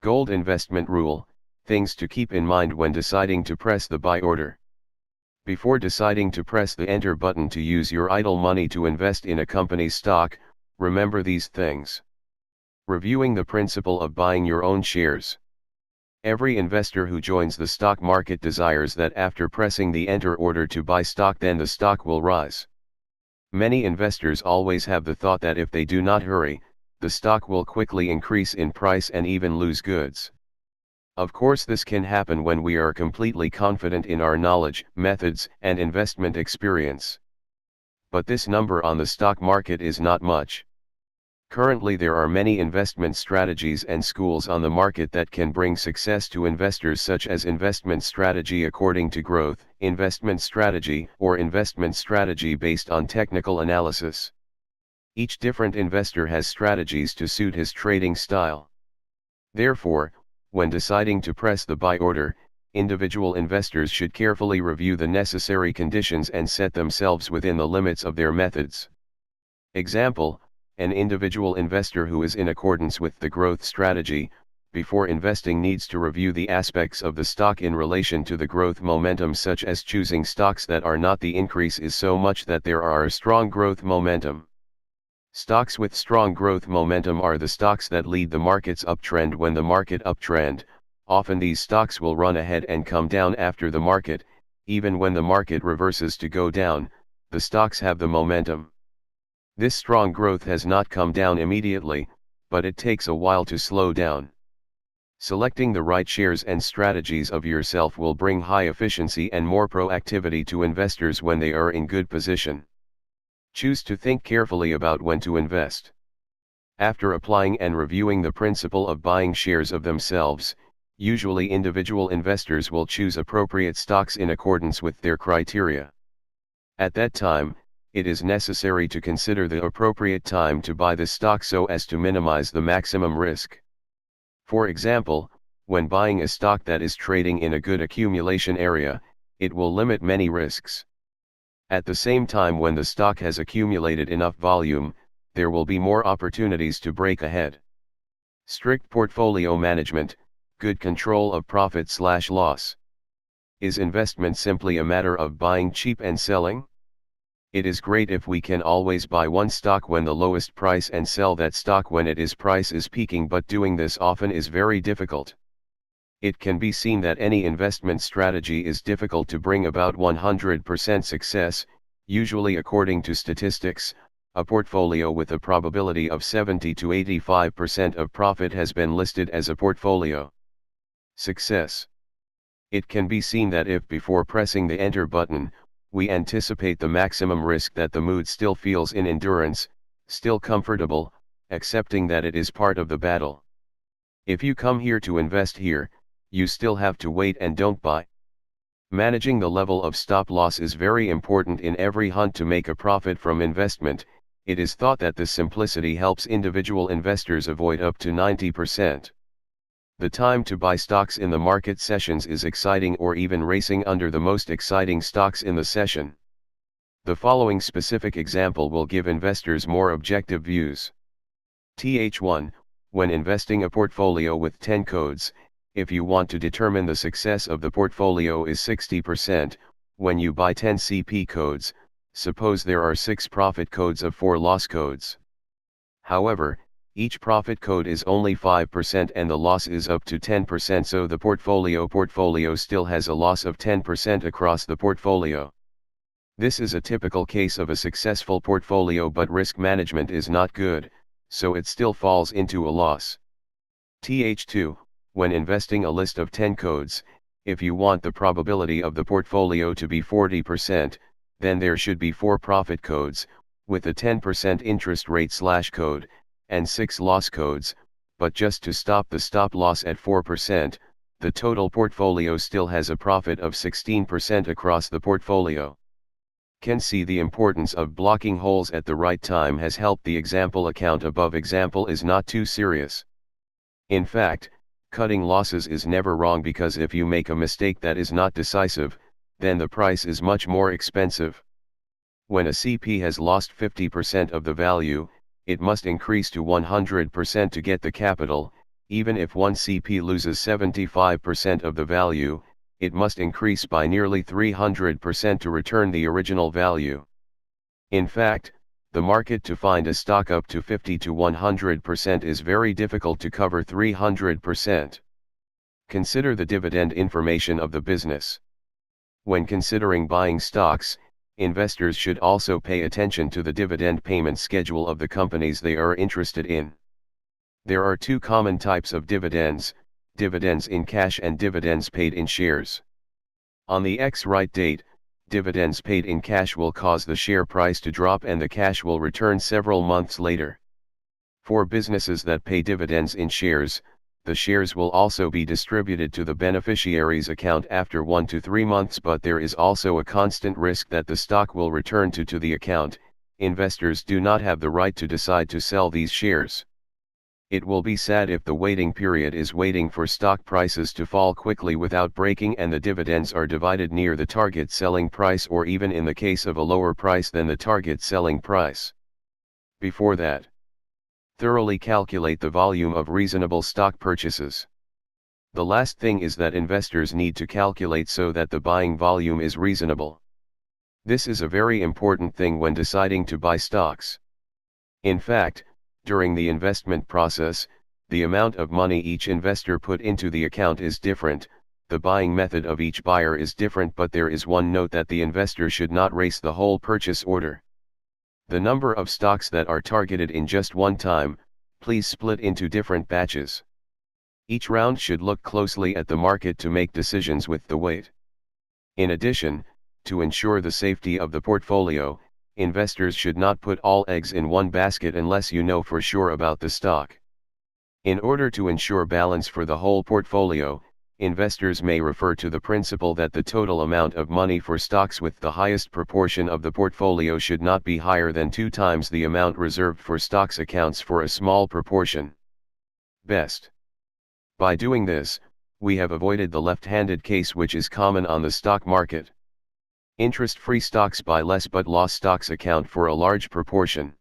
Gold investment rule, things to keep in mind when deciding to press the buy order. Before deciding to press the enter button to use your idle money to invest in a company's stock, remember these things. Reviewing the principle of buying your own shares. Every investor who joins the stock market desires that after pressing the enter order to buy stock, then the stock will rise. Many investors always have the thought that if they do not hurry, the stock will quickly increase in price and even lose goods. Of course, this can happen when we are completely confident in our knowledge, methods, and investment experience. But this number on the stock market is not much. Currently, there are many investment strategies and schools on the market that can bring success to investors, such as investment strategy according to growth, investment strategy, or investment strategy based on technical analysis. Each different investor has strategies to suit his trading style. Therefore, when deciding to press the buy order, individual investors should carefully review the necessary conditions and set themselves within the limits of their methods. Example: an individual investor who is in accordance with the growth strategy, before investing needs to review the aspects of the stock in relation to the growth momentum, such as choosing stocks that are not the increase is so much that there are a strong growth momentum. Stocks with strong growth momentum are the stocks that lead the market's uptrend. When the market uptrend, often these stocks will run ahead and come down after the market. Even when the market reverses to go down, the stocks have the momentum. This strong growth has not come down immediately, but it takes a while to slow down. Selecting the right shares and strategies of yourself will bring high efficiency and more proactivity to investors when they are in good position. Choose to think carefully about when to invest. After applying and reviewing the principle of buying shares of themselves, usually individual investors will choose appropriate stocks in accordance with their criteria. At that time, it is necessary to consider the appropriate time to buy the stock so as to minimize the maximum risk. For example, when buying a stock that is trading in a good accumulation area, it will limit many risks. At the same time, when the stock has accumulated enough volume, there will be more opportunities to break ahead. Strict portfolio management, good control of profit/loss. Is investment simply a matter of buying cheap and selling? It is great if we can always buy one stock when the lowest price and sell that stock when its price is peaking, but doing this often is very difficult. It can be seen that any investment strategy is difficult to bring about 100% success. Usually, according to statistics, a portfolio with a probability of 70 to 85% of profit has been listed as a portfolio success. It can be seen that if before pressing the enter button, we anticipate the maximum risk, that the mood still feels in endurance, still comfortable, accepting that it is part of the battle. If you come here to invest here, you still have to wait and don't buy. Managing the level of stop loss is very important in every hunt to make a profit from investment. It is thought that this simplicity helps individual investors avoid up to 90%. The time to buy stocks in the market sessions is exciting or even racing under the most exciting stocks in the session. The following specific example will give investors more objective views. Th1, when investing a portfolio with 10 codes, if you want to determine the success of the portfolio is 60%, when you buy 10 CP codes, suppose there are 6 profit codes of 4 loss codes. However, each profit code is only 5% and the loss is up to 10%, so the portfolio still has a loss of 10% across the portfolio. This is a typical case of a successful portfolio, but risk management is not good, so it still falls into a loss. Th2, when investing a list of 10 codes, if you want the probability of the portfolio to be 40%, then there should be 4 profit codes, with a 10% interest rate/code, and 6 loss codes, but just to stop the stop loss at 4%, the total portfolio still has a profit of 16% across the portfolio. Can see the importance of blocking holes at the right time has helped the example account above. Example is not too serious. In fact, cutting losses is never wrong, because if you make a mistake that is not decisive, then the price is much more expensive. When a CP has lost 50% of the value, it must increase to 100% to get the capital. even if one CP loses 75% of the value, it must increase by nearly 300% to return the original value. In fact, the market to find a stock up to 50 to 100% is very difficult to cover 300%. Consider the dividend information of the business. When considering buying stocks, investors should also pay attention to the dividend payment schedule of the companies they are interested in. There are two common types of dividends, dividends in cash and dividends paid in shares. On the ex-right date, dividends paid in cash will cause the share price to drop and the cash will return several months later. For businesses that pay dividends in shares, the shares will also be distributed to the beneficiary's account after 1 to 3 months, but there is also a constant risk that the stock will return to the account. Investors do not have the right to decide to sell these shares. It will be sad if the waiting period is waiting for stock prices to fall quickly without breaking and the dividends are divided near the target selling price, or even in the case of a lower price than the target selling price. Before that, thoroughly calculate the volume of reasonable stock purchases. The last thing is that investors need to calculate so that the buying volume is reasonable. This is a very important thing when deciding to buy stocks. In fact, during the investment process, the amount of money each investor put into the account is different, the buying method of each buyer is different, but there is one note that the investor should not race the whole purchase order. The number of stocks that are targeted in just one time, please split into different batches. Each round should look closely at the market to make decisions with the weight. In addition, to ensure the safety of the portfolio, investors should not put all eggs in one basket unless you know for sure about the stock. In order to ensure balance for the whole portfolio, investors may refer to the principle that the total amount of money for stocks with the highest proportion of the portfolio should not be higher than 2 times the amount reserved for stocks accounts for a small proportion. Best. By doing this, we have avoided the left-handed case which is common on the stock market. Interest-free stocks buy less but loss stocks account for a large proportion.